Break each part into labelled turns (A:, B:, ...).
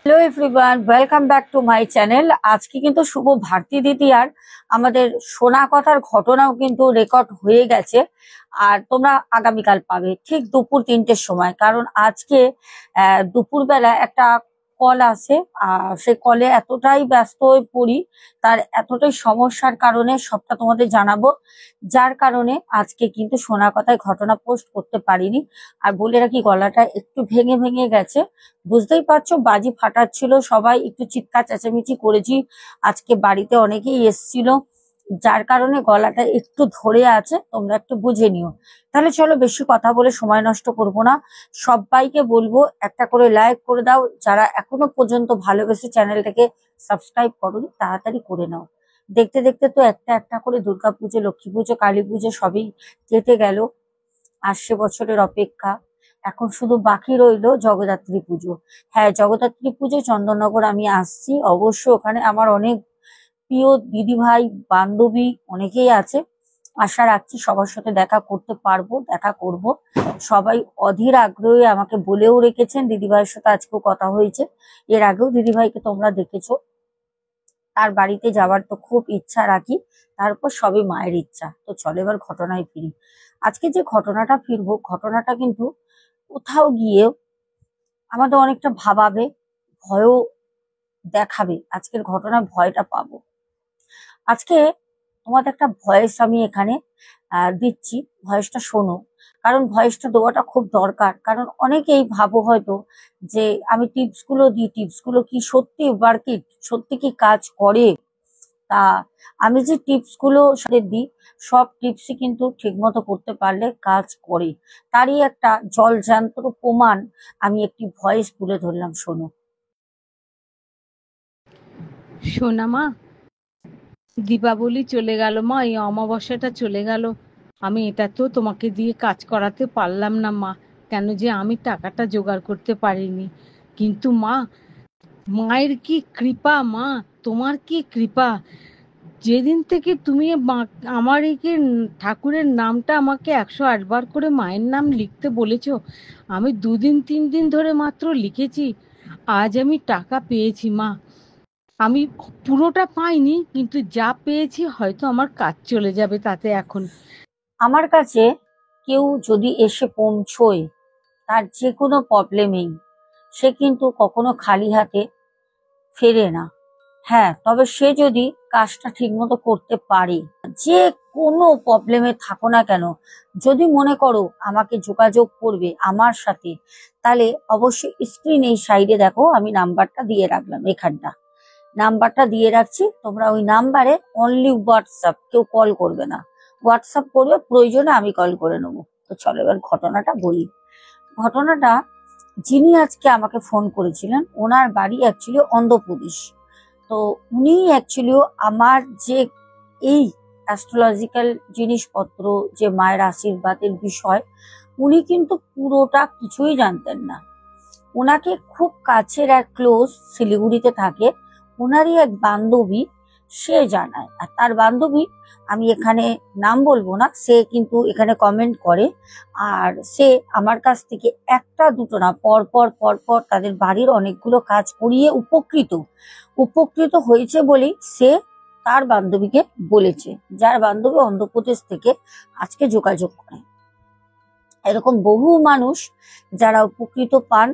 A: Hello everyone, welcome back to my channel. আজকে কিন্তু শুভ ভারতী দিদি আর আমাদের শোনা কথার ঘটনাও কিন্তু রেকর্ড হয়ে গেছে। আর তোমরা আগামীকাল পাবে ঠিক দুপুর 3টের সময়, কারণ আজকে দুপুরবেলা একটা কল আসে। সেই কলে এতটাই ব্যস্ত হয়ে পড়ি, তার এতটাই সমস্যার কারণে সবটা তোমাদের জানাবো, যার কারণে আজকে কিন্তু শোনা কথায় ঘটনা পোস্ট করতে পারিনি। আর বলে রাখি, গলাটা একটু ভেঙে ভেঙে গেছে, বুঝতেই পারছো। বাজি ফাটাচ্ছিল, সবাই একটু চিৎকার চেঁচামেচি করেছি। আজকে বাড়িতে অনেকেই এসছিল, যার কারণে গলাটা একটু ধরে আছে, তোমরা একটু বুঝে নিও। তাহলে চলো, বেশি কথা বলে সময় নষ্ট করব না। সবাইকে বলবো একটা করে লাইক করে দাও, যারা এখনো পর্যন্ত ভালোবেসে চ্যানেলটাকে সাবস্ক্রাইব করোনি তাড়াতাড়ি করে নাও। দেখতে দেখতে তো একটা একটা করে দুর্গাপুজো, লক্ষ্মী পুজো, কালী পুজো সবই কেটে গেল। আসছে বছরের অপেক্ষা। এখন শুধু বাকি রইলো জগদ্ধাত্রী পুজো। হ্যাঁ, জগদ্ধাত্রী পুজো চন্দননগর আমি আসছি অবশ্য। ওখানে আমার অনেক প্রিয় দিদি ভাই, বান্ধবী অনেকেই আছে। আশা রাখছি সবার সাথে দেখা করতে পারবো, দেখা করব। সবাই অধীর আগ্রহে আমাকে বলেও রেখেছেন। দিদিভাইয়ের সাথে আজকেও কথা হয়েছে। এর আগেও দিদিভাইকে তোমরা দেখেছো। তার বাড়িতে যাওয়ার তো খুব ইচ্ছা রাখি, তারপর সবই মায়ের ইচ্ছা। তো চলো এবার ঘটনায় ফিরি। আজকে যে ঘটনাটা ফিরবো, ঘটনাটা কিন্তু কোথাও গিয়ে আমাদের অনেকটা ভাবাবে, ভয়ও দেখাবে। আজকের ঘটনায় ভয়টা পাবো। আজকে তোমাদের একটা ভয়েস আমি এখানে দিচ্ছি, ভয়েসটা শোনো। কারণ ভয়েসটা দেওয়াটা খুব দরকার, কারণ অনেকেই ভাবো হয়তো যে আমি টিপস গুলো দিই, টিপস গুলো কি সত্যি ওয়ার্কিট, সত্যি কি কাজ করে। তা আমি যে টিপস গুলো সাথে দিই, সব টিপসই কিন্তু ঠিক মতো করতে পারলে কাজ করে। তারই একটা জলজান্ত প্রমাণ আমি একটি ভয়েস তুলে ধরলাম, শোনো।
B: সোনা মা, দীপাবলি চলে গেল মা, এই অমাবস্যাটা চলে গেল। আমি এটা তো তোমাকে দিয়ে কাজ করাতে পারলাম না মা, কেন যে আমি টাকাটা জোগাড় করতে পারিনি। কিন্তু মা, মায়ের কি কৃপা মা, তোমার কি কৃপা। যেদিন থেকে তুমি আমার ঠাকুরের নামটা আমাকে 108 বার করে মায়ের নাম লিখতে বলেছো, আমি 2 দিন 3 দিন ধরে মাত্র লিখেছি। আজ আমি টাকা পেয়েছি মা। আমি পুরোটা পাইনি, কিন্তু যা পেয়েছি হয়তো আমার কাজ চলে যাবে তাতে এখন।
A: আমার কাছে কেউ যদি এসে পৌঁছয়, তার যে কোনো প্রবলেমেই, সে কিন্তু কখনো খালি হাতে ফেরে না। হ্যাঁ, তবে সে যদি কাজটা ঠিক মতো করতে পারে, যে কোনো প্রবলেমে থাকো না কেন, যদি মনে করো আমাকে যোগাযোগ করবে আমার সাথে, তাহলে অবশ্যই স্ক্রিন এই সাইডে দেখো, আমি নাম্বারটা দিয়ে রাখলাম, এখানটা নাম্বারটা দিয়ে রাখছি। তোমরা ওই নাম্বারে অনলি হোয়াটসঅ্যাপ, কেউ কল করবে না। হোয়াটসঅ্যাপ করবে, প্রয়োজনে আমি কল করে নেবো। তো চলো এবার ঘটনাটা বলি। ঘটনাটা, যিনি আজকে আমাকে ফোন করেছিলেন, ওনার বাড়ি অ্যাকচুয়ালি অন্ধ্রপ্রদেশ। তো উনি অ্যাকচুয়ালি আমার যে এই অ্যাস্ট্রোলজিক্যাল জিনিসপত্র, যে মায়ের আশীর্বাদের বিষয়, উনি কিন্তু পুরোটা কিছুই জানতেন না। ওনাকে খুব কাছের এক ক্লোজ, শিলিগুড়িতে থাকে, ওনারই এক বান্ধবী সে জানায়। আর তার বান্ধবী, আমি এখানে নাম বলবো না, সে কিন্তু এখানে কমেন্ট করে। আর সে আমার কাছ থেকে একটা দুটো না, পর পর তাদের বাড়ির অনেকগুলো কাজ করিয়ে উপকৃত উপকৃত হয়েছে বলেই সে তার বান্ধবীকে বলেছে, যার বান্ধবী অন্ধ্রপ্রদেশ থেকে আজকে যোগাযোগ করে। এরকম বহু মানুষ যারা উপকৃত পান,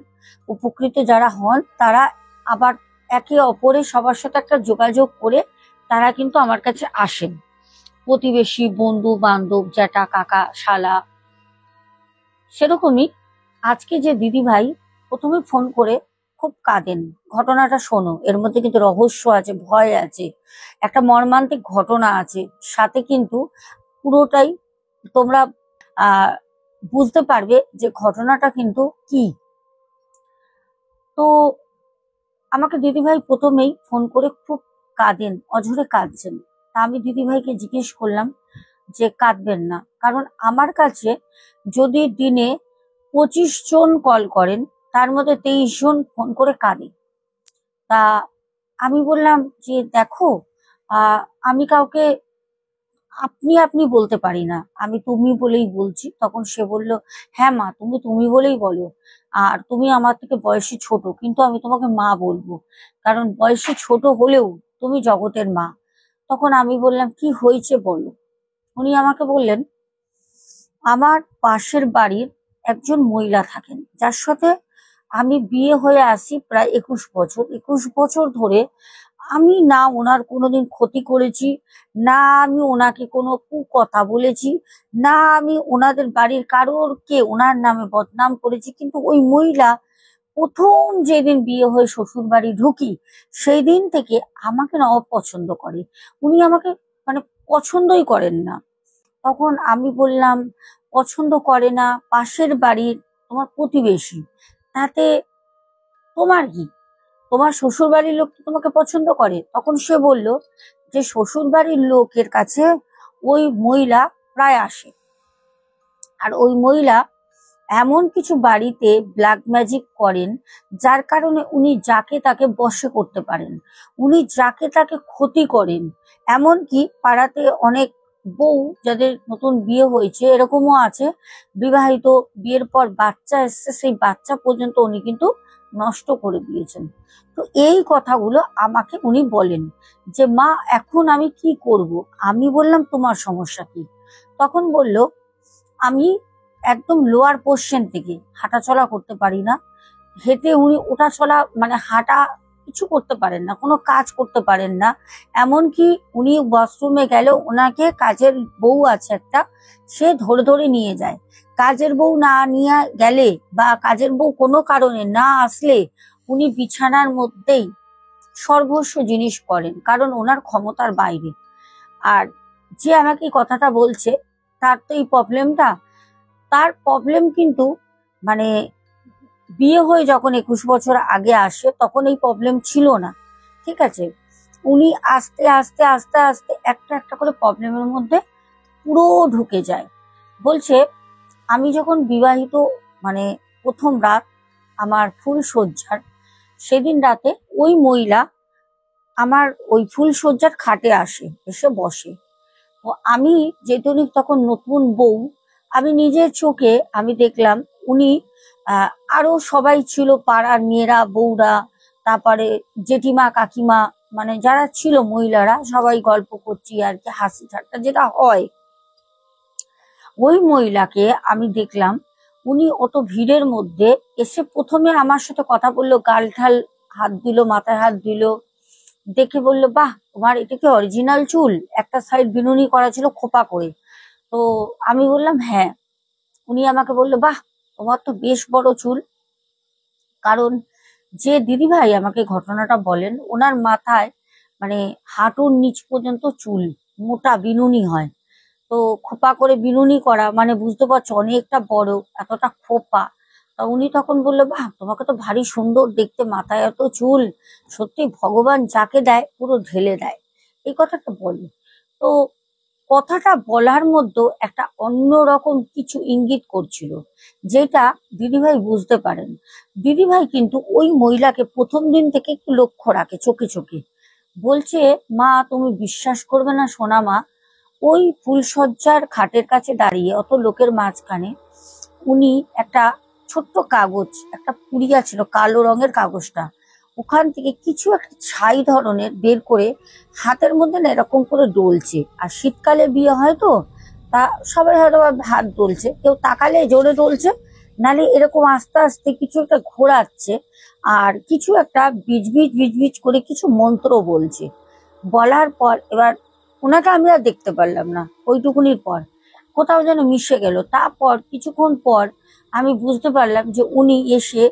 A: উপকৃত যারা হন, তারা আবার একে অপরের সবার সাথে একটা যোগাযোগ করে তারা কিন্তু আমার কাছে আসেন। প্রতিবেশী, বন্ধু বান্ধব, জ্যাঠা, কাকা, শালা। সেরকমই আজকে যে দিদি ভাই প্রথমে ফোন করে খুব কাঁদেন। ঘটনাটা শোনো, এর মধ্যে কিন্তু রহস্য আছে, ভয় আছে, একটা মর্মান্তিক ঘটনা আছে সাথে। কিন্তু পুরোটাই তোমরা আহ বুঝতে পারবে যে ঘটনাটা কিন্তু কি। তো আমাকে দিদিভাই প্রথমেই ফোন করে খুব কাঁদেন, অঝরে কাঁদছেন। তা আমি দিদিভাইকে জিজ্ঞেস করলাম যে কাঁদবেন না, কারণ আমার কাছে যদি দিনে 25 জন কল করেন, তার মধ্যে 23 জন ফোন করে কাঁদে। তা আমি বললাম যে দেখো, আমি কাউকে আপনি আপনি বলতে পারি না, আমি তুমি বলেই বলছি। তখন সে বলল, হ্যাঁ মা, তুমি তুমি বলেই বলো। আর তুমি আমার থেকে বয়সে ছোট, কিন্তু আমি তোমাকে মা বলবো, কারণ বয়সে ছোট হলেও তুমি জগতের মা। তখন আমি বললাম, কি হয়েছে বলো। উনি আমাকে বললেন, আমার পাশের বাড়ির একজন মহিলা থাকেন, যার সাথে আমি বিয়ে হয়ে আসি প্রায় 21 বছর। 21 বছর ধরে আমি না ওনার কোনোদিন ক্ষতি করেছি, না আমি ওনাকে কোনো কুকথা বলেছি, না আমি ওনাদের বাড়ির কারোরকে ওনার নামে বদনাম করেছি। কিন্তু ওই মহিলা প্রথম যেদিন বিয়ে হয়ে শ্বশুর বাড়ি ঢুকি, সেই দিন থেকে আমাকে না অপছন্দ করে। উনি আমাকে মানে পছন্দই করেন না। তখন আমি বললাম, পছন্দ করে না, পাশের বাড়ির তোমার প্রতিবেশী, তাতে তোমার কি? তোমার শ্বশুর বাড়ির লোক তো তোমাকে পছন্দ করে। তখন সে বলল যে শ্বশুর বাড়ির লোকের কাছে ওই মহিলা প্রায় আসে, আর ওই মহিলা এমন কিছু বাড়িতে ব্ল্যাক ম্যাজিক করেন, যার কারণে উনি যাকে তাকে বশে করতে পারেন, উনি যাকে তাকে ক্ষতি করেন। এমনকি পাড়াতে অনেক বউ যাদের নতুন বিয়ে হয়েছে, এরকমও আছে, বিবাহিত, বিয়ের পর বাচ্চা এসছে, সেই বাচ্চা পর্যন্ত উনি কিন্তু নষ্ট করে দিয়েছেন। তো এই কথাগুলো আমাকে উনি বলেন যে মা, এখন আমি কি করব। আমি বললাম, তোমার সমস্যা কি? তখন বলল, আমি একদম লোয়ার পোর্শন থেকে হাঁটাচলা করতে পারি না। হেঁটে উনি ওঠা চলা মানে হাঁটা কিছু করতে পারেন না, কোনো কাজ করতে পারেন না। এমনকি উনি ওয়াশরুমে গেলে ওনাকে কাজের বউ আছে একটা, সে ধরে ধরে নিয়ে যায়। কাজের বউ না নিয়ে গেলে বা কাজের বউ কোনো কারণে না আসলে উনি বিছানার মধ্যেই সর্বস্ব জিনিস করেন, কারণ ওনার ক্ষমতার বাইরে। আর যে আমাকে এই কথাটা বলছে, তার তো এই প্রবলেমটা, তার প্রবলেম কিন্তু মানে বিয়ে হয়ে যখন 21 বছর আগে আসে তখন এই প্রবলেম ছিল না। ঠিক আছে, উনি আস্তে আস্তে আস্তে আস্তে একটা একটা করে প্রবলেমের মধ্যে পুরো ঢুকে যায়। বলছে, আমি যখন বিবাহিত মানে প্রথম রাত আমার ফুল শয্যার, সেদিন রাতে ওই মহিলা আমার ওই ফুল শয্যার খাটে আসে, এসে বসে। তো আমি যেহেতু তখন নতুন বউ, আমি নিজের চোখে আমি দেখলাম উনি আহ, আরো সবাই ছিল, পাড়ার মেয়েরা, বউরা, তারপরে জেঠিমা, কাকিমা, মানে যারা ছিল মহিলারা, সবাই গল্প করছি আর কি, হাসি ঠাট্টা যেটা হয়। ওই মহিলাকে আমি দেখলাম, উনি অত ভিড়ের মধ্যে এসে প্রথমে আমার সাথে কথা বললো, গাল ঠাল হাত দিল, মাথায় হাত দিল, দেখে বললো, বাহ, তোমার এটা কি অরিজিনাল চুল? একটা সাইড বিনুনি করা ছিল খোপা করে। তো আমি বললাম হ্যাঁ। উনি আমাকে বললো, বাহ, তোমার তো বেশ বড় চুল। কারণ যে দিদিভাই আমাকে ঘটনাটা বলেন, ওনার মাথায় মানে হাঁটুর নিচ পর্যন্ত চুল, মোটা বিনুনি হয়। তো খোপা করে বিনুনি করা মানে বুঝতে পারছো অনেকটা বড়, এতটা খোপা। তা উনি তখন বললো, বাহ, তোমাকে তো ভারী সুন্দর দেখতে, মাথায় এত চুল, সত্যি ভগবান যাকে দেয় পুরো ঢেলে দেয়, এই কথাটা বলে। তো কথাটা বলার মধ্যে একটা অন্যরকম কিছু ইঙ্গিত করছিল, যেটা দিদিভাই বুঝতে পারেন। দিদিভাই কিন্তু ওই মহিলাকে প্রথম দিন থেকে একটু লক্ষ্য রাখে চোখে চোখে। বলছে, মা, তুমি বিশ্বাস করবে না সোনা মা, ওই ফুলশয্যার খাটের কাছে দাঁড়িয়ে অত লোকের মাঝখানে উনি একটা ছোট্ট কাগজ, একটা পুড়িয়া ছিল কালো রঙের কাগজটা, ওখান থেকে কিছু একটা ছাই ধরনের বের করে হাতের মধ্যে না এরকম করে ডলছে। আর শীতকালে বিয়ে হয় তো, তা সবাই হয়তো বা হাত ডলছে, কেউ তাকালে জোরে ডলছে, নালে এরকম আস্তে আস্তে কিছু একটা ঘোরাচ্ছে, আর কিছু একটা বিজবিজ বিজবিজ করে কিছু মন্ত্র বলছে। বলার পর এবার ওনাকে আমি আর দেখতে পারলাম না, ওইটুকুনির পর কোথাও যেন মিশে গেল। তারপর কিছুক্ষণ পর আমি বুঝতে পারলাম যে উনি এসে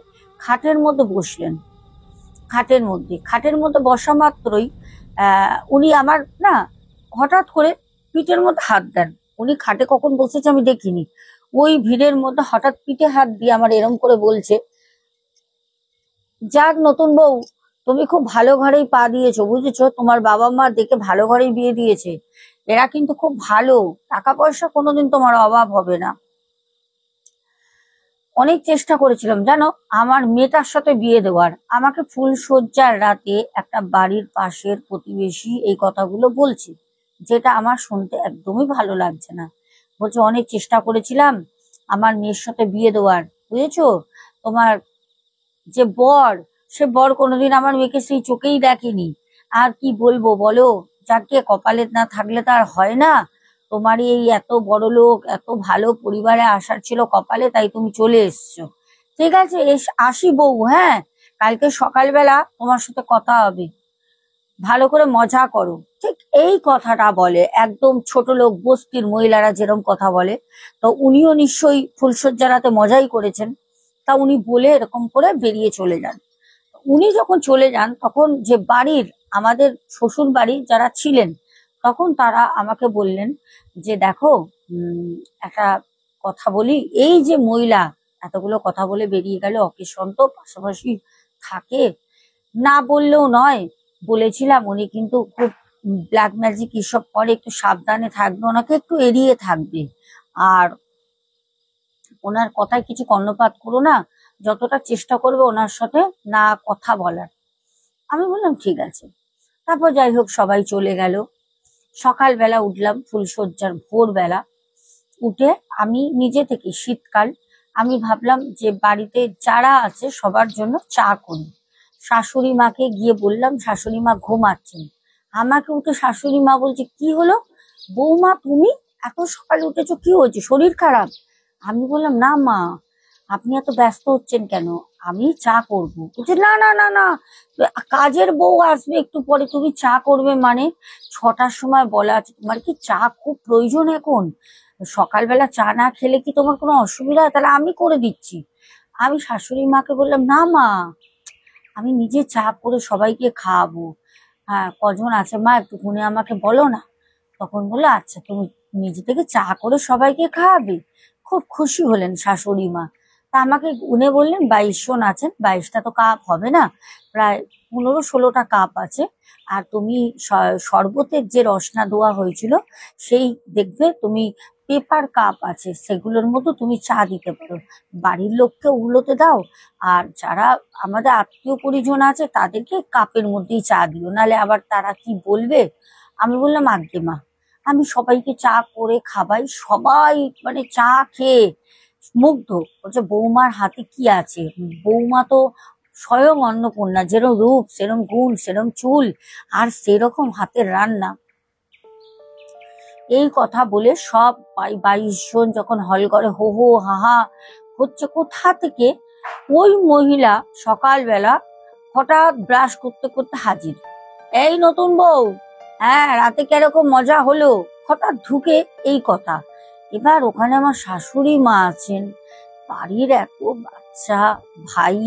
A: খাটের মধ্যে বসলেন। খাটের মধ্যে বসা মাত্রই উনি আমার না হঠাৎ করে পিঠের মধ্যে হাত দেন। উনি খাটে কখন বসেছে আমি দেখিনি, ওই ভিড়ের মধ্যে হঠাৎ পিঠে হাত দিয়ে আমার এরম করে বলছে, যাক নতুন বউ, তুমি খুব ভালো ঘরেই পা দিয়েছো, বুঝেছো, তোমার বাবা মা দেখে ভালো ঘরেই বিয়ে দিয়েছে, এরা কিন্তু খুব ভালো, টাকা পয়সা কোনোদিন তোমার অভাব হবে না। অনেক চেষ্টা করেছিলাম জানো আমার মেয়েটার সাথে বিয়ে দেওয়ার, আমাকে ফুলশয্যার রাতে একটা বাড়ির পাশের প্রতিবেশী এই কথাগুলো বলছে। যেটা আমার শুনতে একদমই ভালো লাগছে না। বলছে অনেক চেষ্টা করেছিলাম আমার মেয়ের সাথে বিয়ে দেওয়ার, বুঝেছো? তোমার যে বর, সে বর কোনোদিন আমার মেয়েকে সেই চোখেই দেখেনি। আর কি বলবো বলো, যাকে কপালে না থাকলে তো আর হয় না। তোমারই এই এত বড় লোক, এত ভালো পরিবারে আসার ছিল কপালে, তাই তুমি চলে এসছো। ঠিক আছে, আসি বউ, হ্যাঁ, কালকে সকালবেলা তোমার সাথে কথা হবে, ভালো করে মজা করো। ঠিক এই কথাটা বলে, একদম ছোট লোক বস্তির মহিলারা যেরকম কথা বলে। তো উনিও নিশ্চয়ই ফুলশয্যা রাতে মজাই করেছেন। তা উনি বলে এরকম করে বেরিয়ে চলে যান। উনি যখন চলে যান তখন যে বাড়ির, আমাদের শ্বশুর বাড়ি যারা ছিলেন, তখন তারা আমাকে বললেন যে দেখো, উম একটা কথা বলি, এই যে মহিলা এতগুলো কথা বলে বেরিয়ে গেল, অকেশন্ত পাশাপাশি থাকে, না বললেও নয়। বলেছিলাম উনি কিন্তু খুব ব্ল্যাক ম্যাজিক এসব করে, একটু সাবধানে থাকবে, ওনাকে একটু এড়িয়ে থাকবে। আর ওনার কথায় কিছু কর্ণপাত করো না, যতটা চেষ্টা করবে ওনার সাথে না কথা বলার। আমি বললাম ঠিক আছে। তারপর যাই হোক সবাই চলে গেল। সকালবেলা উঠলাম, ফুলশয্যার ভোরবেলা উঠে আমি নিজে থেকে, শীতকাল, আমি ভাবলাম যে বাড়িতে যারা আছে সবার জন্য চা করি। শাশুড়ি মাকে গিয়ে বললাম, শাশুড়ি মা ঘুমাচ্ছেন। আমাকে উঠে শাশুড়ি মা বলছে কি হলো বৌমা, তুমি এত সকালে উঠেছো, কি হয়েছে, শরীর খারাপ? আমি বললাম না মা, আপনি এত ব্যস্ত হচ্ছেন কেন, আমি চা করবো। বলছে না না না না, কাজের বউ আসবে একটু পরে, তুমি চা করবে মানে? 6টার সময় বলা আছে, তোমার কি চা খুব প্রয়োজন এখন? সকালবেলা চা না খেলে কি তোমার কোনো অসুবিধা হয়? তাহলে আমি করে দিচ্ছি। আমি শাশুড়ি মাকে বললাম না মা, আমি নিজে চা করে সবাইকে খাওয়াবো। হ্যাঁ, কজন আছে মা একটুখানি আমাকে বলো না। তখন বললো আচ্ছা, তুমি নিজে থেকে চা করে সবাইকে খাওয়াবে। খুব খুশি হলেন শাশুড়ি মা। তা আমাকে গুনে বললেন 22 জন আছেন, 22টা তো কাপ হবে না, প্রায় 15-16টা কাপ আছে। আর তুমি শরবতের যে রসনা দেওয়া হয়েছিল, সেই দেখবে তুমি পেপার কাপ আছে, সেগুলোর মধ্যে তুমি চা দিতে পারো। বাড়ির লোককে ওগুলোতে দাও, আর যারা আমাদের আত্মীয় পরিজন আছে তাদেরকে কাপের মধ্যেই চা দিও, নালে আবার তারা কি বলবে। আমি বললাম আজ্ঞে মা, আমি সবাইকে চা করে খাবাই। সবাই মানে চা খেয়ে মুগ্ধ। বলছে বৌমার হাতে কি আছে, বৌমা তো স্বয়ং অন্নপূর্ণা, যেরকম রূপ সেরকম গুণ সেরকম চুল আর সেরকম হাতের রান্না। এই কথা বলে সব 22 জন যখন হল করে হো হো হাহা হচ্ছে, কোথা থেকে ওই মহিলা সকালবেলা হঠাৎ ব্রাশ করতে করতে হাজির। এই নতুন বউ, হ্যাঁ রাতে কিরকম মজা হলো, হঠাৎ ঢুকে এই কথা। এবার ওখানে আমার শাশুড়ি মা আছেন, বাড়ির এত বাচ্চা, ভাই,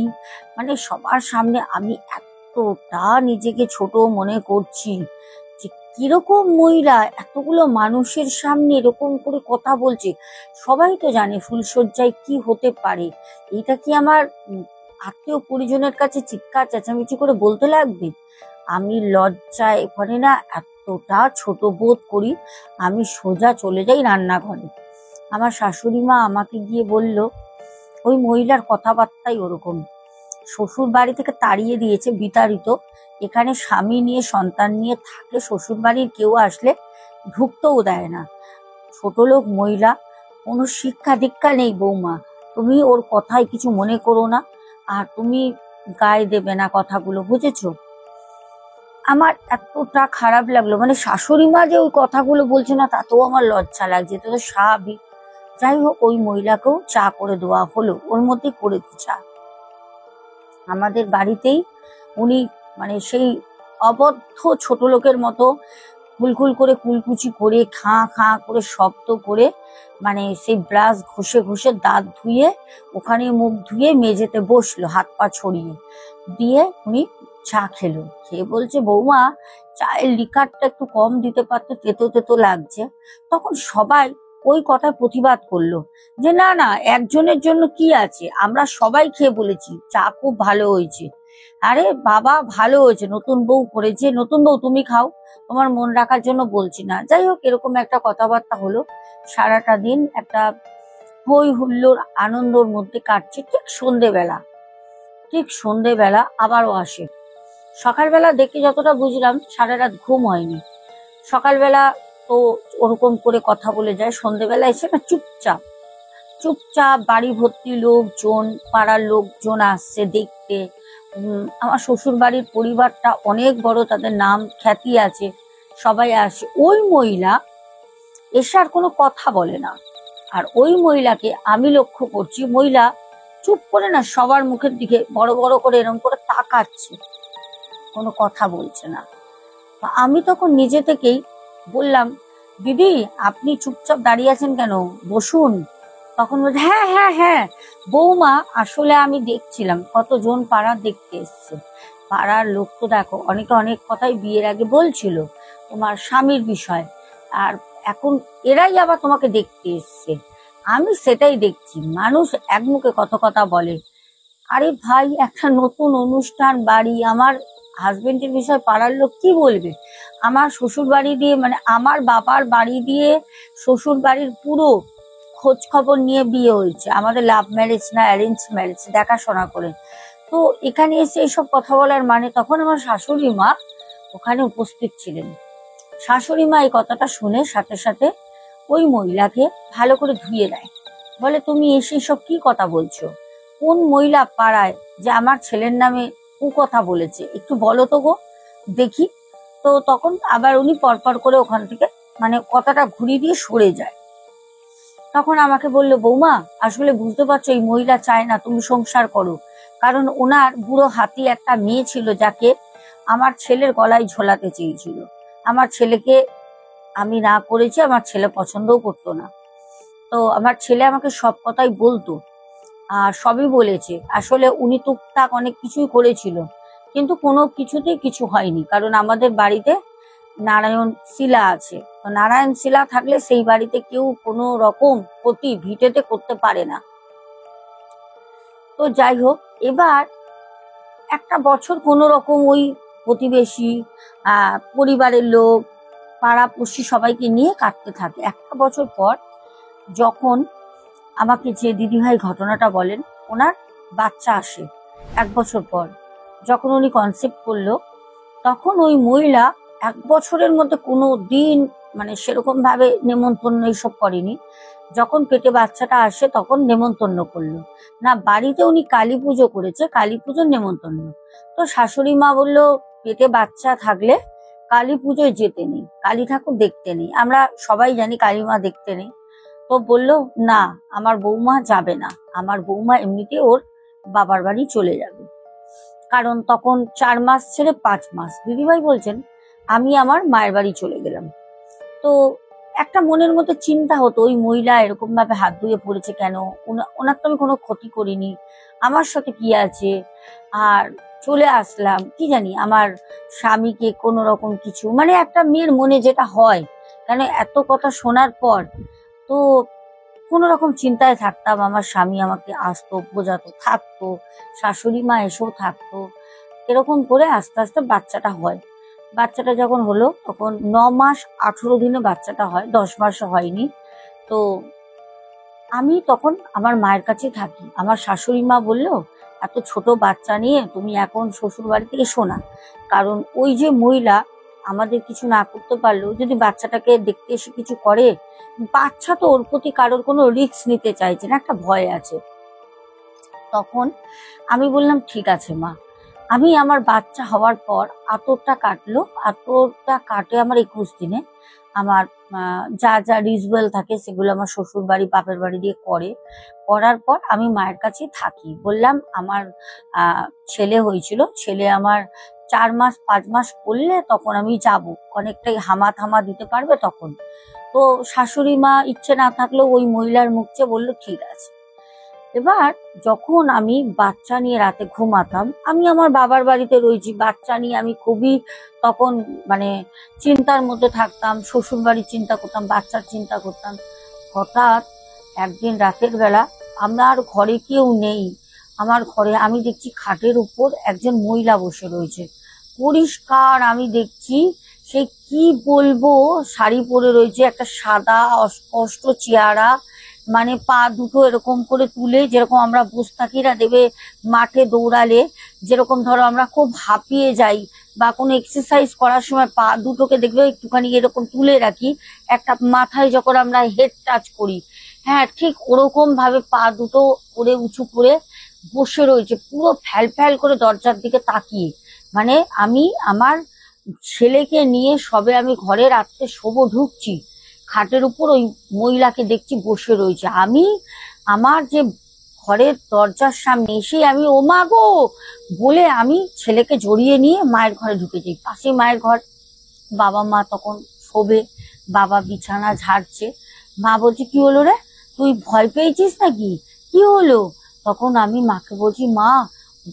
A: মানে সবার সামনে আমি এতটা নিজেকে ছোট মনে করছি যে কিরকম মহিলা এতগুলো মানুষের সামনে এরকম করে কথা বলছে। সবাই তো জানে ফুলশয্যায় কি হতে পারে, এটা কি আমার আত্মীয় পরিজনের কাছে চিৎকার চেঁচামেচি করে বলতে লাগবে? আমি লজ্জায় ওখানে না এতটা ছোট বোধ করি, আমি সোজা চলে যাই রান্নাঘরে। আমার শাশুড়ি মা আমাকে গিয়ে বলল, ওই মহিলার কথাবার্তাই ওরকম, শ্বশুর বাড়ি থেকে তাড়িয়ে দিয়েছে, বিতাড়িত, এখানে স্বামী নিয়ে সন্তান নিয়ে থাকে, শ্বশুর বাড়ির কেউ আসলে ঢুকতেও দেয় না। ছোট লোক মহিলা, কোনো শিক্ষা দীক্ষা নেই বৌমা, তুমি ওর কথায় কিছু মনে করো না, আর তুমি গায়ে দেবে না কথাগুলো, বুঝেছো? আমার এতটা খারাপ লাগলো, মানে শাশুড়ি মা যে ওই কথাগুলো বলছে না তাতেও আমার লজ্জা লাগছে, এটা তো স্বাভাবিক। যাই হোক, ওই মহিলাকেও চা করে দেওয়া হলো, ওর মধ্যে করে দি চা। আমাদের বাড়িতেই উনি মানে সেই অবদ্ধ ছোট লোকের মতো খুলখুল করে কুলকুচি করে খাঁ খাঁ করে শব্দ করে, মানে সেই ব্রাশ ঘষে ঘষে দাঁত ধুয়ে ওখানে মুখ ধুয়ে মেঝেতে বসলো, হাত পা ছড়িয়ে দিয়ে উনি চা খেলো। খেয়ে বলছে বৌমা, চায়ের লিকারটা একটু কম দিতে পারতো, তেতো তেতো লাগছে। তখন সবাই ওই কথায় প্রতিবাদ করলো যে না না, একজনের জন্য কি আছে, আমরা সবাই খেয়ে বলেছি চা খুব ভালো হয়েছে। আরে বাবা, ভালো হয়েছে, নতুন বউ করেছে, নতুন বউ তুমি খাও, তোমার মন রাখার জন্য বলছি না। যাই হোক, এরকম একটা কথাবার্তা হলো। সারাটা দিন একটা হই হুল্লোড় আনন্দর মধ্যে কাটছে। ঠিক সন্ধেবেলা আবারও আসে। সকালবেলা দেখে যতটা বুঝলাম সারা রাত ঘুম হয়নি। সকালবেলা তো ওরকম করে কথা বলে যায়, সন্ধেবেলা এসে না চুপচাপ চুপচাপ বাড়ি ভর্তি লোকজন, পাড়ার লোকজন আসছে দেখতে। আমার শ্বশুর বাড়ির পরিবারটা অনেক বড়, তাদের নাম খ্যাতি আছে, সবাই আসে। ওই মহিলা এসে আর কোনো কথা বলে না। আর ওই মহিলাকে আমি লক্ষ্য করছি, মহিলা চুপ করে না সবার মুখের দিকে বড় বড় করে এরকম করে তাকাচ্ছে, কোনো কথা বলছে না। তা আমি তখন নিজে থেকেই বললাম, দিদি আপনি চুপচাপ দাঁড়িয়ে আছেন কেন, বসুন। তখন বলছে, হ্যাঁ হ্যাঁ হ্যাঁ বৌমা, আসলে আমি দেখছিলাম কতজন পাড়া দেখতে এসছে। পাড়ার লোক তো দেখো অনেকে অনেক কথাই বিয়ের আগে বলছিল তোমার স্বামীর বিষয়, আর এখন এরাই আবার তোমাকে দেখতে এসছে। আমি সেটাই দেখছি, মানুষ এক মুখে কত কথা বলে। আরে ভাই, একটা নতুন অনুষ্ঠান বাড়ি, আমার হাজবেন্ডের বিষয় পাড়ার লোক কি বলবে? আমার শ্বশুর বাড়ি দিয়ে, মানে আমার বাবার বাড়ি দিয়ে শ্বশুর বাড়ির পুরো খোঁজ খবর নিয়ে বিয়ে হয়েছে, আমাদের লাভ ম্যারেজ না অ্যারেঞ্জ ম্যারেজ, দেখাশোনা করে। তো এখানে এসে এইসব কথা বলার মানে? তখন আমার শাশুড়ি মা ওখানে উপস্থিত ছিলেন। শাশুড়ি মা এই কথাটা শুনে সাথে সাথে ওই মহিলাকে ভালো করে ধুয়ে দেয়, বলে তুমি এসে সব কি কথা বলছো? কোন মহিলা পাড়ায় যে আমার ছেলের নামে কথা বলেছে, একটু বলো তো গো দেখি। তো তখন আবার উনি পরপর করে ওখান থেকে মানে কথাটা ঘুরিয়ে দিয়ে সরে যায়। তখন আমাকে বললো, বৌমা আসলে বুঝতে পারছো এই মহিলা চায় না তুমি সংসার করো, কারণ ওনার বুড়ো হাতি একটা মেয়ে ছিল যাকে আমার ছেলের গলায় ঝোলাতে চেয়েছিল। আমার ছেলেকে আমি না করেছি, আমার ছেলে পছন্দও করতো না। তো আমার ছেলে আমাকে সব কথাই বলতো, আর সবই বলেছে। আসলে উনি টুকটাক অনেক কিছুই করেছিল, কিন্তু কোনো কিছুতেই কিছু হয়নি, কারণ আমাদের বাড়িতে নারায়ণ শিলা আছে। তো নারায়ণ শিলা থাকলে সেই বাড়িতে কেউ কোনো রকম ক্ষতি ভিটেতে করতে পারে না। তো যাই হোক, এবার একটা বছর কোনো রকম ওই প্রতিবেশী, পরিবারের লোক, পাড়াপড়শি সবাইকে নিয়ে কাটতে থাকে। একটা বছর পর যখন আমাকে যে দিদিভাই ঘটনাটা বলেন, ওনার বাচ্চা আসে 1 বছর পর। যখন উনি কনসেপ্ট করলো, তখন ওই মহিলা 1 বছরের মধ্যে কোনো দিন মানে সেরকম ভাবে নেমন্তন্ন এইসব করেনি। যখন পেটে বাচ্চাটা আসে তখন নেমন্তন্ন করলো না। বাড়িতে উনি কালী পুজো করেছে, কালী পুজোর নেমন্তন্ন। তো শাশুড়ি মা বললো, পেটে বাচ্চা থাকলে কালী পুজোয় যেতে নেই, কালী ঠাকুর দেখতে নেই, আমরা সবাই জানি কালী মা দেখতে নেই। তো বললো, না আমার বৌমা যাবে না, আমার বৌমা এমনিতে ওর বাবার বাড়ি চলে যাবে। কারণ তখন 4 মাস ছেড়ে 5 মাস। দিদিভাই বলছেন, আমি আমার মায়ের বাড়ি চলে গেলাম। তো একটা মনের মধ্যে চিন্তা হতো, ওই মহিলা এরকম ভাবে হাত ধুয়ে পড়েছে কেন? ওনার তো আমি কোনো ক্ষতি করিনি, আমার সাথে কি আছে? আর চলে আসলাম, কি জানি আমার স্বামীকে কোনো রকম কিছু, মানে একটা মেয়ের মনে যেটা হয়, কেন এত কথা শোনার পর তো কোন রকম চিন্তায় থাকতাম। আমার স্বামী আমাকে আসতো, বোঝাতো, থাকতো, শাশুড়ি মা এসেও থাকতো। এরকম করে আস্তে আস্তে বাচ্চাটা হয়। বাচ্চাটা যখন হলো তখন 9 মাস 18 দিনে বাচ্চাটা হয়, 10 মাসও হয়নি। তো আমি তখন আমার মায়ের কাছে থাকি। আমার শাশুড়ি মা বললো, এত ছোট বাচ্চা নিয়ে তুমি এখন শ্বশুর বাড়িতে এসো না, কারণ ওই যে মহিলা আমাদের কিছু না করতে পারলেও যদি বাচ্চাটাকে দেখতে এসে কিছু করে, বাচ্চা তো ওর প্রতি কারোর কোনো রিস্ক নিতে চাইছে না, একটা ভয় আছে। তখন আমি বললাম, ঠিক আছে মা। আমি আমার বাচ্চা হওয়ার পর আতরটা কাটলো, আতরটা কাটে আমার 21 দিনে। আমার যা যা রিচুয়াল থাকে সেগুলো আমার শ্বশুর বাড়ি বাপের বাড়ি দিয়ে করার পর আমি মায়ের কাছে থাকি। বললাম আমার ছেলে হয়েছিল, ছেলে আমার 4 মাস 5 মাস করলে তখন আমি যাব, অনেকটাই হামা থামা দিতে পারবে তখন। তো শাশুড়ি মা ইচ্ছে না থাকলেও ওই মহিলার মুখ চেয়ে বললো, ঠিক আছে। এবার যখন আমি বাচ্চা নিয়ে রাতে ঘুমাতাম, আমি আমার বাবার বাড়িতে রয়েছি, বাচ্চা নিয়ে আমি খুবই তখন মানে চিন্তার মধ্যে থাকতাম, শ্বশুর বাড়ির চিন্তা করতাম, বাচ্চার চিন্তা করতাম। হঠাৎ একদিন রাতের বেলা আমার ঘরে কেউ নেই, আমার ঘরে আমি দেখছি খাটের উপর একজন মহিলা বসে রয়েছে, পরিষ্কার আমি দেখছি। সে কি বলবো, শাড়ি পরে রয়েছে, একটা সাদা অস্পষ্ট চেহারা, মানে পা দুটো এরকম করে তুলে, যেরকম আমরা বুঝতাকিরা দেবে মাঠে দৌড়ালে যেরকম ধরো আমরা খুব হাঁপিয়ে যাই, বা কোনো এক্সারসাইজ করার সময় পা দুটোকে দেখবে একটুখানি এরকম তুলে রাখি, একটা মাথায় যখন আমরা হেড টাচ করি, হ্যাঁ ঠিক ওরকম ভাবে পা দুটো করে উঁচু করে বসে রয়েছে, পুরো ফ্যাল ফ্যাল করে দরজার দিকে তাকিয়ে। মানে আমি আমার ছেলেকে নিয়ে সবে আমি ঘরে রাত্রে শোবো, ঢুকছি, খাটের উপর ওই মহিলাকে দেখছি বসে রয়েছে। আমি আমার যে ঘরের দরজার সামনে এসে আমি ও মা গো বলে আমি ছেলেকে জড়িয়ে নিয়ে মায়ের ঘরে ঢুকে যাই। পাশে মায়ের ঘর, বাবা মা তখন শোবে, বাবা বিছানা ঝাড়ছে। মা বলছে কি হলো রে, তুই ভয় পেয়েছিস নাকি, কি হলো? তখন আমি মাকে বলছি মা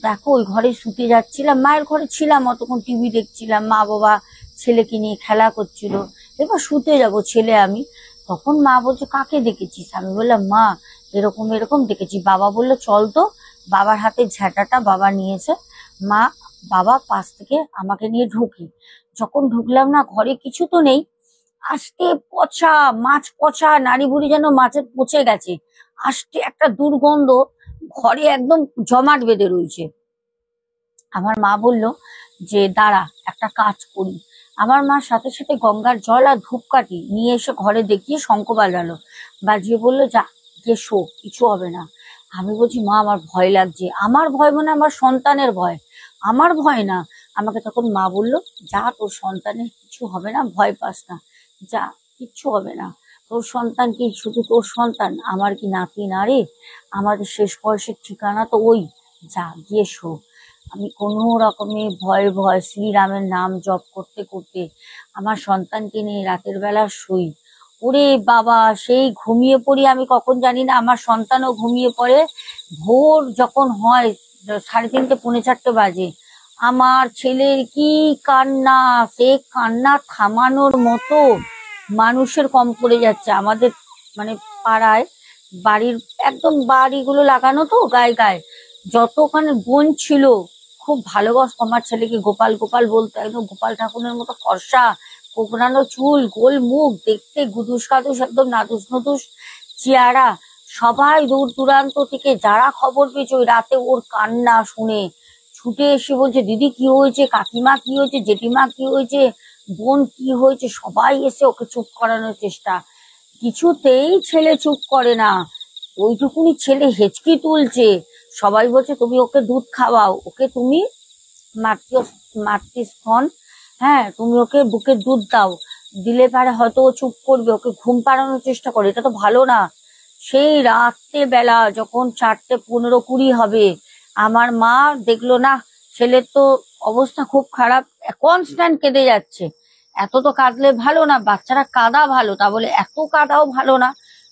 A: দেখো ওই ঘরে শুতে যাচ্ছিলাম, মায়ের ঘরে ছিলাম, অতক্ষণ টিভি দেখছিলাম, মা বাবা ছেলেকে নিয়ে খেলা করছিল, এবার শুতে যাব ছেলে আমি। তখন মা বলছে কাকে দেখেছিস? আমি বললাম মা এরকম এরকম দেখেছি। বাবা বললো চল তো, বাবার হাতে ঝাঁটাটা বাবা নিয়েছে। মা বাবা পাশ থেকে আমাকে নিয়ে ঢুকি, যখন ঢুকলাম না ঘরে কিছু তো নেই, আস্তে পচা মাছ, পচা নাড়ি ভুড়ি যেন মাছের পচে গেছে, আস্তে একটা দুর্গন্ধ ঘরে একদম জমাট বেঁধে রয়েছে। আমার মা বলল যে দাঁড়া একটা কাজ করি। আমার মা সাথে সাথে গঙ্গার জল আর ধূপকাঠি নিয়ে এসে ঘরে দেখিয়ে শঙ্খ বাজালো, বাজিয়ে বললো যা গিয়ে শো, কিছু হবে না। আমি বলছি মা আমার ভয় লাগছে। আমার ভয় মানে আমার সন্তানের ভয়, আমার ভয় না। আমাকে তখন মা বললো যা তোর সন্তানের কিছু হবে না, ভয় পাস না, যা কিচ্ছু হবে না। তোর সন্তান কি শুধু তোর সন্তান, আমার কি নাতি না রে, আমাদের শেষ বয়সের ঠিকানা তো ওই, যা গিয়ে শো। আমি কোনো রকমে ভয়ে ভয় শ্রীরামের নাম জপ করতে করতে আমার সন্তানকে নিয়ে রাতের বেলা শুই। ওরে বাবা সেই ঘুমিয়ে পড়ি আমি কখন জানি না, আমার সন্তানও ঘুমিয়ে পড়ে। ভোর যখন হয় 3:30 4:30 বাজে, আমার ছেলের কি কান্না, সে কান্না থামানোর মতো মানুষের কম পড়ে যাচ্ছে আমাদের, মানে পাড়ায় বাড়ির একদম বাড়িগুলো লাগানো তো গায়ে গায়ে, যতখানে বোন ছিল খুব ভালোবাসতো আমার ছেলেকে, গোপাল গোপাল বলতো, একদম গোপাল ঠাকুরের মতো ফর্সা, কোকড়ানো চুল, গোল মুখ, দেখতে গুদুস কাদুস একদম নাদুস নুদুস চেহারা। সবাই দূর দূরান্ত থেকে যারা খবর পেয়েছে ওই রাতে ওর কান্না শুনে ছুটে এসে বলছে দিদি কি হয়েছে, কাকিমা কি হয়েছে, জেঠিমা কি হয়েছে, বোন কি হয়েছে, সবাই এসে ওকে চুপ করানোর চেষ্টা। কিছুতেই ছেলে চুপ করে না, ওইটুকুনি ছেলে হেঁচকি তুলছে। সবাই বলছে তুমি ওকে দুধ খাওয়াও, ওকে তুমি মাতৃস্তন, হ্যাঁ তুমি ওকে বুকের দুধ দাও, দিলে পারে হয়তো ও চুপ করবে, ওকে ঘুম পাড়ানোর চেষ্টা করে, এটা তো ভালো না। সেই রাত্রে বেলা যখন 4:15 20 হবে, আমার মা দেখলো না ছেলের তো অবস্থা খুব খারাপ, কনস্ট্যান্ট কেঁদে যাচ্ছে। এত তো কাঁদলে ভালো না, বাচ্চারা কাঁদা ভালো, তা বলে এত কাঁদাও ভালো না।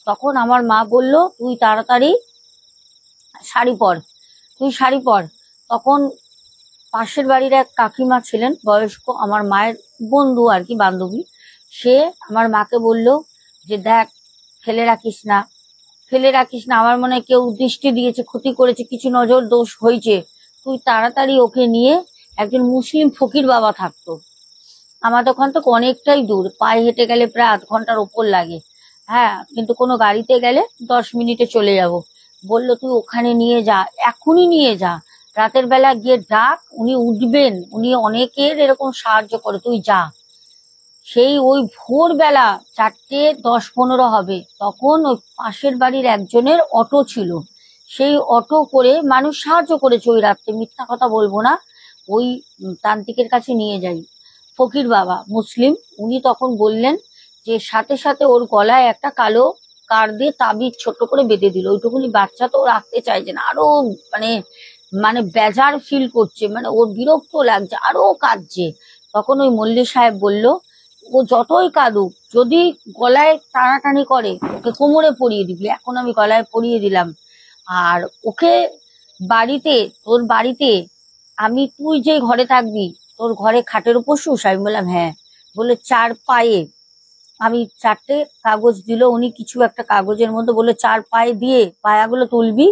A: তখন আমার মা বলল তুই তাড়াতাড়ি শাড়ি পর, তুই শাড়ি পর। তখন পাশের বাড়ির এক কাকিমা ছিলেন বয়স্ক, আমার মায়ের বন্ধু আর কি, বান্ধবী, সে আমার মাকে বলল যে দেখ ফেলে রাখিস না, ফেলে রাখিস না, আমার মনে হয় কেউ দৃষ্টি দিয়েছে, ক্ষতি করেছে, কিছু নজর দোষ হয়েছে, তুই তাড়াতাড়ি ওকে নিয়ে, একজন মুসলিম ফকির বাবা থাকতো আমাদের ওখান থেকে অনেকটাই দূর, পায়ে হেঁটে গেলে প্রায় আধ ঘন্টার ওপর লাগে, হ্যাঁ কিন্তু কোনো গাড়িতে গেলে 10 মিনিটে চলে যাব। বললো তুই ওখানে নিয়ে যা, এখনই নিয়ে যা, রাতের বেলা গিয়ে ডাক, উনি উঠবেন, উনি অনেকের এরকম সাহায্য করে, তুই যা। সেই ওই ভোরবেলা 4:10 15 হবে, তখন ওই পাশের বাড়ির একজনের অটো ছিল, সেই অটো করে মানুষ সাহায্য করেছে ওই রাত্রে, মিথ্যা কথা বলবো না। ওই তান্ত্রিকের কাছে নিয়ে যাই, ফকির বাবা মুসলিম, উনি তখন বললেন যে সাথে সাথে ওর গলায় একটা কালো কার দিয়ে তাবিজ ছোট করে বেঁধে দিল, ওইটুকুনি বাচ্চা তো রাখতে চাইছে না, আরো মানে মানে বেজার ফিল করছে, মানে ওর বিরক্ত লাগছে, আরো কাঁদছে। তখন ওই মল্লি সাহেব বলল ও যতই কাঁদুক, যদি গলায় টানাটানি করে ওকে কোমরে পরিয়ে দিবি, এখন আমি গলায় পরিয়ে দিলাম। আর ওকে বাড়িতে, তোর বাড়িতে আমি, তুই যে ঘরে থাকবি তোর ঘরে খাটের উপর শুস। আমি বললাম হ্যাঁ। বলে 4 পায়ে, আমি 4টে কাগজ দিল উনি, কিছু একটা কাগজের মধ্যে বলে 4 পায়ে দিয়ে পায়াগুলো তুলবি,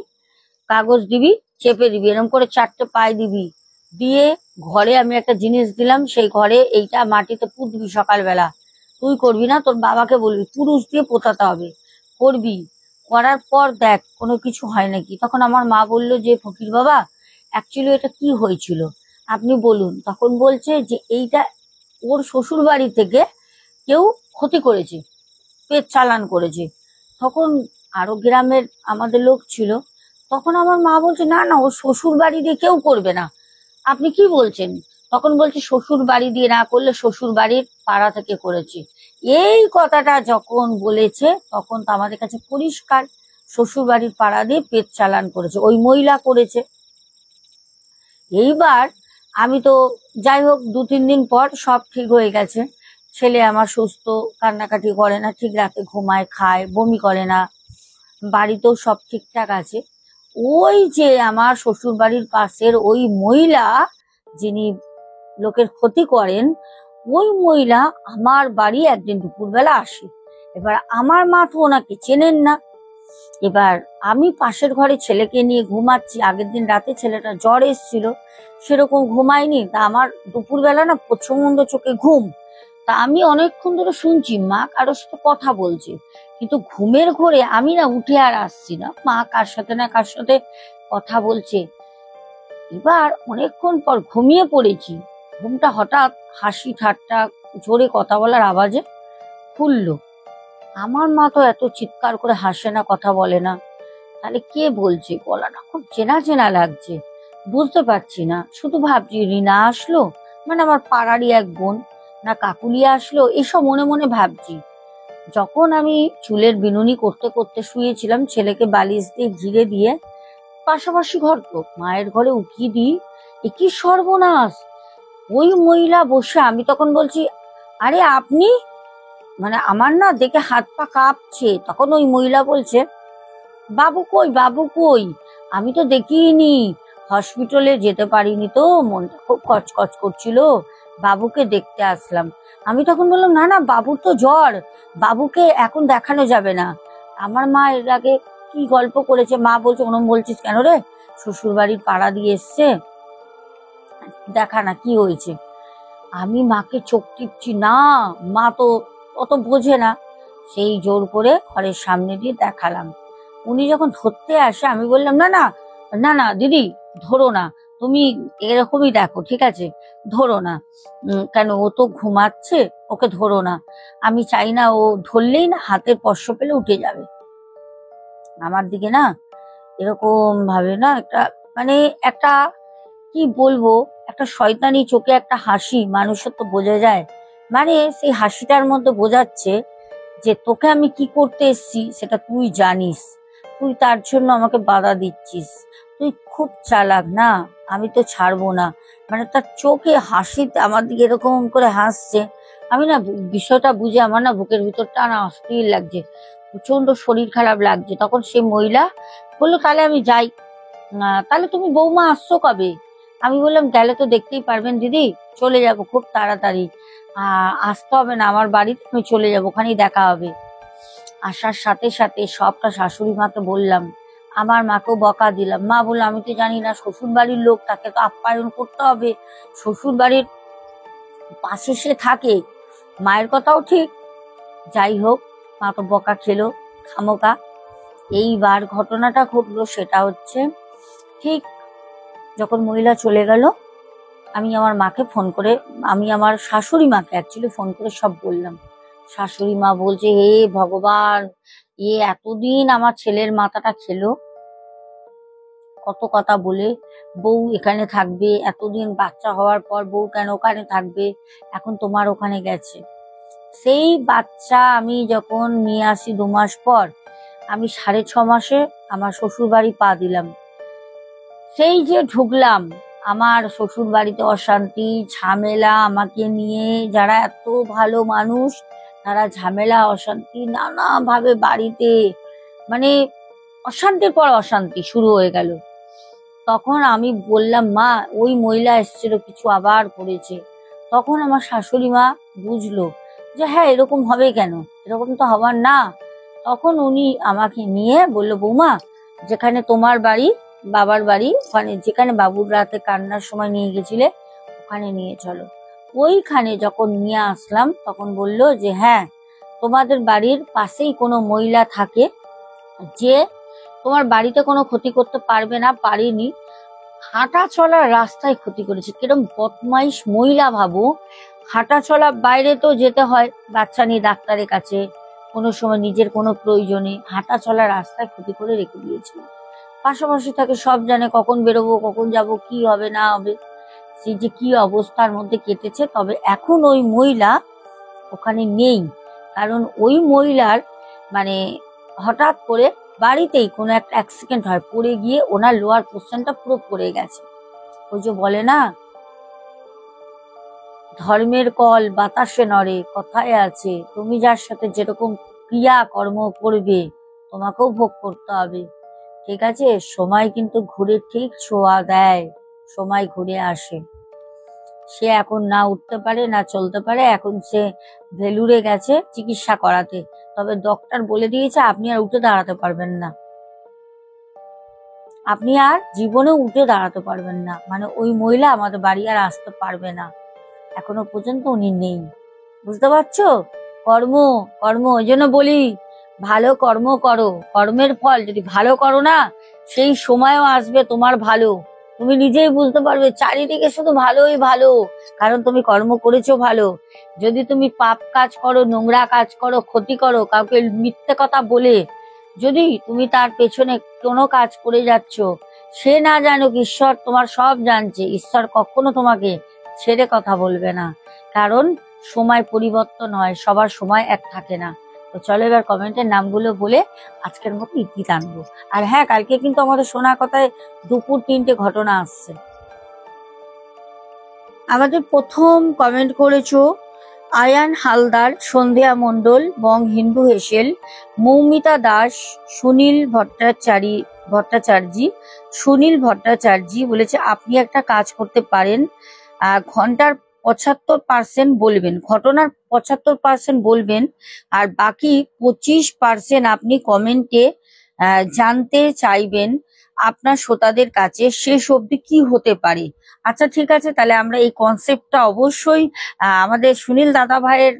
A: কাগজ দিবি, চেপে দিবি, এরকম করে 4টে পায়ে দিবি, দিয়ে ঘরে আমি একটা জিনিস দিলাম, সেই ঘরে এইটা মাটিতে পুঁতবি সকালবেলা, তুই করবি না, তোর বাবাকে বলবি, পুরুষ দিয়ে পোতাতে হবে, করবি, করার পর দেখ কোনো কিছু হয় নাকি। তখন আমার মা বললো যে ফকির বাবা অ্যাকচুয়ালি এটা কি হয়েছিল। আপনি বলুন। তখন বলছে যে এইটা ওর শ্বশুর বাড়ি থেকে কেউ ক্ষতি করেছে, পেট চালান করেছে। তখন আরো গ্রামের আমাদের লোক ছিল। তখন আমার মা বলছে, না না, ও শ্বশুর বাড়ি দিয়ে কেউ করবে না, আপনি কি বলছেন? তখন বলছে শ্বশুর বাড়ি দিয়ে না করলে শ্বশুর বাড়ির পাড়া থেকে করেছে। এই কথাটা যখন বলেছে তখন তো আমাদের কাছে পরিষ্কার, শ্বশুর বাড়ির পাড়া দিয়ে পেট চালান করেছে, ওই মহিলা করেছে। এইবার আমি তো যাই হোক 2-3 দিন পর সব ঠিক হয়ে গেছে। ছেলে আমার সুস্থ, কান্নাকাটি করে না, ঠিক রাতে ঘুমায়, খায়, বমি করে না, বাড়িতেও সব ঠিকঠাক আছে। ওই যে আমার শ্বশুর বাড়ির পাশের ওই মহিলা, যিনি লোকের ক্ষতি করেন, ওই মহিলা আমার বাড়ি একদিন দুপুরবেলা আসে। এবার আমার মা তো ওনাকে চেনেন না। এবার আমি পাশের ঘরে ছেলেকে নিয়ে ঘুমাচ্ছি, আগের দিন রাতে ছেলেটা জ্বর এসেছিল, সেরকম ঘুমায়নি। তা আমার দুপুরবেলা না প্রচন্ড চোখে ঘুম। তা আমি অনেকক্ষণ ধরে শুনছি মা কারোর সাথে কথা বলছে, কিন্তু ঘুমের ঘোরে আমি না উঠে আর আসছি না, মা কার সাথে না কার সাথে কথা বলছে। এবার অনেকক্ষণ পর ঘুমিয়ে পড়েছি, ঘুমটা হঠাৎ হাসি ঠাট্টা জোরে কথা বলার আওয়াজে খুললো। আমার মা তো এত চিৎকার করে হাসে না, কথা বলে না, তাহলে কে বলছে? গলাটা খুব চেনা চেনা লাগছে, বুঝতে পারছি না। শুধু ভাবছি রিনা আসলো, মানে আমার পাড়ারই এক বোন, না কাকুলিয়া আসলো, এসব মনে মনে ভাবছি। যখন আমি চুলের বিনুনি করতে করতে শুয়েছিলাম, ছেলেকে বালিশ দিয়ে ঘিরে দিয়ে, পাশাপাশি ঘর তো, মায়ের ঘরে উঠিয়ে দিই, এ কি সর্বনাশ! ওই মহিলা বসে, আমি তখন বলছি, আরে আপনি, মানে আমার না দেখে হাত পা কাঁপছে। তখন ওই মহিলা বলছে, বাবু কই, বাবু কই? আমি তো দেখিনি, হসপিটালে যেতে পারিনি তো, মনটা খুব কচকচ করছিল, বাবুকে দেখতে আসলাম। আমি তখন বললাম, না না, বাবুর তো জ্বর, বাবুকে এখন দেখানো যাবে না। আমার মা এর আগে কি গল্প করেছে, মা বলছে, ওরম বলছিস কেন রে, শ্বশুর বাড়ির পাড়া দিয়ে এসছে, দেখা না কি হয়েছে। আমি মাকে চোখ টিপছি, না, মা তো অত বোঝে না। সেই জোর করে ঘরের সামনে দিয়ে দেখালাম। উনি যখন ধরতে আসে, আমি বললাম, না না, না না দিদি, ধরো না, তুমি এরকমই দেখো, ঠিক আছে, ধরো না। কেন, ও তো ঘুমাচ্ছে, ওকে ধরো না। আমি চাই না ও ধরলেই না হাতের স্পর্শ পেলে উঠে যাবে। আমার দিকে না এরকম ভাবে না একটা, মানে একটা, কি বলবো, একটা শয়তানি চোখে একটা হাসি, মানুষের তো বোঝা যায়, মানে সেই হাসিটার মধ্যে বোঝাচ্ছে যে তোকে আমি কি করতে এসছি সেটা তুই জানিস, তুই তার জন্য আমাকে বাধা দিচ্ছিস, তুই খুব চালাক না, আমি তো ছাড়বো না। মানে তার চোখে হাসিতে আমার দিকে এরকম করে হাসছে। আমি না বিষয়টা বুঝে আমার না বুকের ভিতরটা না অস্থির লাগছে, প্রচন্ড শরীর খারাপ লাগছে। তখন সে মহিলা বললো, তাহলে আমি যাই। তাহলে তুমি বৌমা আসছো কবে? আমি বললাম, গেলে তো দেখতেই পারবেন দিদি, চলে যাব খুব তাড়াতাড়ি, আসতে হবে না আমার বাড়িতে, আমি চলে যাবো, ওখানেই দেখা হবে। আসার সাথে সাথে সবটা শাশুড়ি মাকে বললাম, আমার মাকেও বকা দিলাম। মা বললো, আমি তো জানি না, শ্বশুর বাড়ির লোক, তাকে তো আপ্যায়ন করতে হবে, শ্বশুর বাড়ির পাশে সে থাকে, মায়ের কথাও ঠিক। যাই হোক, মা তো বকা খেলো খামোকা। এইবার ঘটনাটা ঘটলো সেটা হচ্ছে, ঠিক যখন মহিলা চলে গেল, আমি আমার মাকে ফোন করে, আমি আমার শাশুড়ি মাকে অ্যাকচুয়ালি ফোন করে সব বললাম। শাশুড়ি মা বলছে, হে ভগবান, এতদিন আমার ছেলের মাথাটা খেলো, কত কথা বলে বউ এখানে থাকবে, এতদিন বাচ্চা হওয়ার পর বউ কেন ওখানে থাকবে, এখন তোমার ওখানে গেছে। সেই বাচ্চা আমি যখন নিয়ে আসি 2 মাস পর, আমি 6.5 মাসে আমার শ্বশুর বাড়ি পা দিলাম। সেই যে ঢুকলাম, আমার শ্বশুর বাড়িতে অশান্তি ঝামেলা, আমাকে নিয়ে যারা এত ভালো মানুষ, তারা ঝামেলা অশান্তি নানা ভাবে বাড়িতে, মানে অশান্তির পর অশান্তি শুরু হয়ে গেল। তখন আমি বললাম, মা ওই মহিলা এসেছিল, কিছু আবার করেছে। তখন আমার শাশুড়ি মা বুঝলো যে হ্যাঁ, এরকম হবে কেন, এরকম তো হবার না। তখন উনি আমাকে নিয়ে বললো, বৌমা, যেখানে তোমার বাড়ি, বাবার বাড়ি, ওখানে যেখানে বাবুর রাতে কান্নার সময় নিয়ে গেছিলে, ওখানে নিয়ে চলো। ওইখানে যখন নিয়ে আসলাম, তখন বললো যে হ্যাঁ, তোমাদের বাড়ির পাশেই কোনো মহিলা থাকে, যে তোমার বাড়িতে কোনো ক্ষতি করতে পারবে না, পারেনি, হাঁটা চলার রাস্তায় ক্ষতি করেছে। কিরম বদমাইশ মহিলা ভাবো, হাঁটা চলা বাইরে তো যেতে হয় বাচ্চা নিয়ে ডাক্তারের কাছে, কোনো সময় নিজের কোনো প্রয়োজনে হাঁটা চলা রাস্তায় ক্ষতি করে রেখে দিয়েছে। পাশাপাশি থাকে, সব জানে কখন বেরোবো কখন যাব কি হবে না হবে, সে যে কি অবস্থার মধ্যে কেটেছে। তবে এখন ওই মহিলা ওখানে নেই, কারণ ওই মহিলার মানে হঠাৎ করে বাড়িতেই কোনো একটা অ্যাক্সিডেন্ট হয়, পড়ে গিয়ে ওনার লোয়ার পোর্শনটা পুরো পড়ে গেছে। ওই যে বলে না, ধর্মের কল বাতাসে নড়ে, কথায় আছে তুমি যার সাথে যেরকম ক্রিয়া কর্ম করবে তোমাকেও ভোগ করতে হবে। ঠিক আছে, সময় কিন্তু ঘুরে ঠিক ছোঁয়া দেয়, সময় ঘুরে আসে। সে এখন না উঠতে পারে না চলতে পারে, এখন সে ভেলুরে গেছে চিকিৎসা করাতে, তবে ডক্টর বলে দিয়েছে আপনি আর উঠে দাঁড়াতে পারবেন না, আপনি আর জীবনে উঠে দাঁড়াতে পারবেন না, মানে ওই মহিলা আমাদের বাড়ি আর আসতে পারবে না। এখনো পর্যন্ত উনি নেই, বুঝতে পারছো? কর্ম, কর্ম, ওই জন্য বলি ভালো কর্ম করো, কর্মের ফল যদি ভালো করো না, সেই সময়ও আসবে তোমার ভালো, তুমি নিজেই বুঝতে পারবে চারিদিকে শুধু ভালোই ভালো, কারণ তুমি কর্ম করেছো ভালো। যদি তুমি পাপ কাজ করো, নোংরা কাজ করো, ক্ষতি করো, কাউকে মিথ্যে কথা বলে যদি তুমি তার পেছনে কোনো কাজ করে যাচ্ছ, সে না জানুক ঈশ্বর তোমার সব জানছে, ঈশ্বর কখনো তোমাকে ছেড়ে কথা বলবে না, কারণ সময় পরিবর্তন হয়, সবার সময় এক থাকে না। তো চলো এবার কমেন্টের নামগুলো বলে আজকের মতো ইতি টানবো। আর হ্যাঁ, কালকে কিন্তু আমাদের শোনা কথায় দুপুর 3টে ঘটনা আসছে। আমাদের প্রথম কমেন্ট করেছো আয়ান হালদার, সন্ধ্যা মণ্ডল, বং হিন্দু হেসেল, মৌমিতা দাস, সুনীল ভট্টাচার্য বলেছে আপনি একটা কাজ করতে পারেন, ঘন্টার 75% বলবেন, ঘটনার 75% বলবেন, আর বাকি 25% আপনি কমেন্টে জানতে চাইবেন আপনার শ্রোতাদের কাছে শেষ অবধি কি হতে পারে। আচ্ছা ঠিক আছে, তাহলে আমরা এই কনসেপ্টটা অবশ্যই আমাদের সুনীল দাদা ভাইয়ের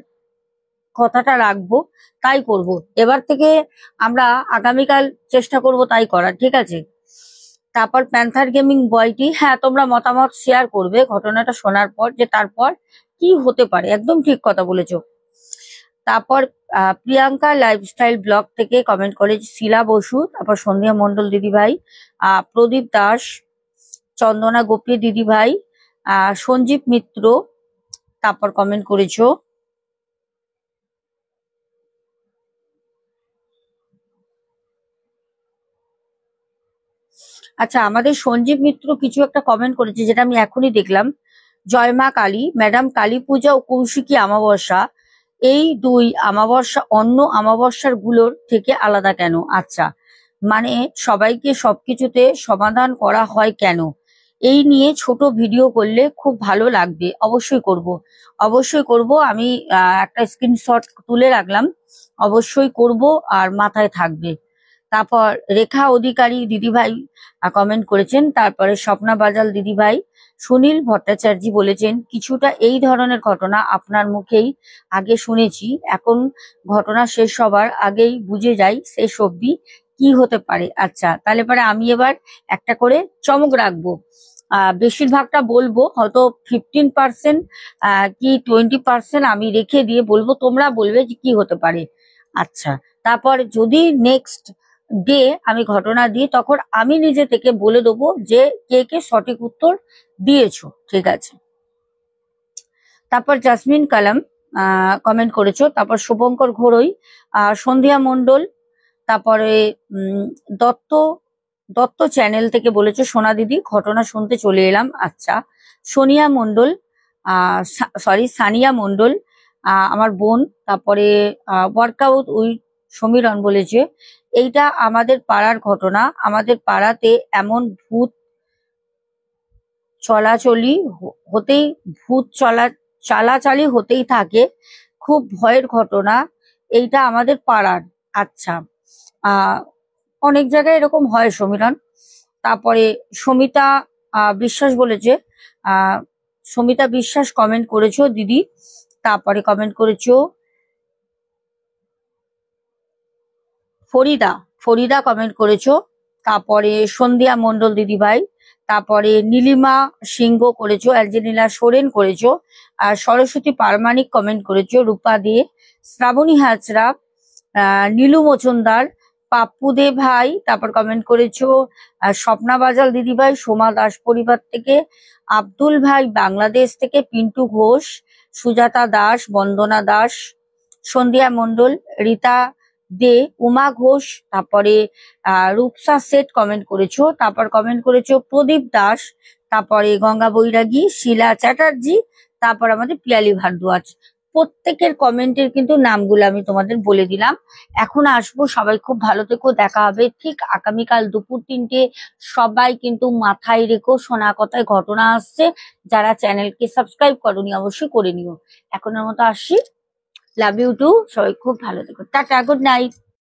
A: কথাটা রাখবো, তাই করব এবার থেকে, আমরা আগামীকাল চেষ্টা করব তাই করার, ঠিক আছে? তারপর প্যান্থার গেমিং বয়টি, হ্যাঁ তোমরা মতামত শেয়ার করবে ঘটনাটা শোনার পর যে তারপর কি হতে পারে, একদম ঠিক কথা বলেছো। তারপর প্রিয়াঙ্কা লাইফস্টাইল ব্লগ থেকে কমেন্ট করেছে শিলা বসু, তারপর সন্ধ্যা মণ্ডল দিদিভাই, প্রদীপ দাস, চন্দনা গোপী দিদিভাই, সঞ্জীব মিত্র, তারপর কমেন্ট করেছো আচ্ছা আমাদের সঞ্জীব মিত্র কিছু একটা কমেন্ট করেছে যেটা আমি এখনই দেখলাম। জয় মা কালী ম্যাডাম, কালী পূজা ও কৌশিকী অমাবস্যা, এই দুই অমাবস্যা অন্য অমাবস্যার গুলোর থেকে আলাদা কেন? আচ্ছা, মানে সবাইকে সবকিছুতে সমাধান করা হয় কেন, এই নিয়ে ছোট ভিডিও করলে খুব ভালো লাগবে। অবশ্যই করব, অবশ্যই করব, আমি একটা স্ক্রিনশট তুলে রাখলাম, অবশ্যই করব, আর মাথায় থাকবে। তারপর রেখা অধিকারী দিদিভাই কমেন্ট করেছেন, তারপরে স্বপ্না বাজাল দিদিভাই, সুনীল ভট্টাচার্য বলেছেন কিছুটা এই ধরনের ঘটনা আপনার মুখেই আগে শুনেছি, এখন ঘটনা শেষ হবার আগেই বুঝে যাই শেষ অবধি কি হতে পারে। আচ্ছা তাহলে পরে আমি এবার একটা করে চমক রাখবো, বেশিরভাগটা বলবো, হয়তো 15% কি 20% আমি রেখে দিয়ে বলবো, তোমরা বলবে যে কি হতে পারে। আচ্ছা, তারপর যদি নেক্সট ডে আমি ঘটনা দিই তখন আমি নিজে থেকে বলে দেবো যে কে কে সঠিক উত্তর দিয়েছো, ঠিক আছে? তারপর জাসমিন কালাম কমেন্ট করেছো, তারপর শুভঙ্কর ঘোড়ই, সন্ধ্যা মণ্ডল, তারপরে দত্ত দত্ত চ্যানেল থেকে বলেছো সোনা দিদি ঘটনা শুনতে চলে এলাম। আচ্ছা, সোনিয়া মণ্ডল, সানিয়া মণ্ডল, আমার বোন, তারপরে ওয়ার্কআউট উইথ সমীরণ বলেছে এইটা আমাদের পাড়ার ঘটনা, আমাদের পাড়াতে এমন ভূত চলাচলি হতেই ভূত চালাচালি হতেই থাকে, খুব ভয়ের ঘটনা, এইটা আমাদের পাড়ার। আচ্ছা, অনেক জায়গায় এরকম হয় সমীরণ। তারপরে সমিতা বিশ্বাস বলেছে, সমিতা বিশ্বাস কমেন্ট করেছো দিদি, তারপরে কমেন্ট করেছো ফরিদা কমেন্ট করেছো, তারপরে সন্ধ্যা মণ্ডল দিদিভাই, তারপরে নীলিমা সিংহ করেছো, অ্যাঞ্জেলিনা সোরেন করেছো, আর সরস্বতী পারমানিক কমেন্ট করেছো, রূপা দে, শ্রাবণী হাজরা, নীলু মজুমদার, পাপ্পু দে ভাই, তারপর কমেন্ট করেছো স্বপ্না বাজাল দিদিভাই, সোমা দাস পরিবার থেকে, আব্দুল ভাই বাংলাদেশ থেকে, পিন্টু ঘোষ, সুজাতা দাস, বন্দনা দাস, সন্ধ্যা মণ্ডল, রীতা দে, উমা ঘোষ, তারপরে রূপসা সেট কমেন্ট করেছো, তারপর কমেন্ট করেছো প্রদীপ দাস, তারপরে গঙ্গা বৈরাগী, শিলা চ্যাটার্জি, তারপর আমাদের পিয়ালি ভারদ্বাজ। প্রত্যেকের কমেন্টের কিন্তু নামগুলো আমি তোমাদের বলে দিলাম। এখন আসবো, সবাই খুব ভালো থেকো, দেখা হবে ঠিক আগামীকাল দুপুর 3টে। সবাই কিন্তু মাথায় রেখো, শোনা কথায় ঘটনা আসছে, যারা চ্যানেলকে সাবস্ক্রাইব করনি অবশ্যই করে নিও। এখনের মতো আসি, লাভ ইউ টু, সবাই খুব ভালো থেকো, টাটা, গুড নাইট।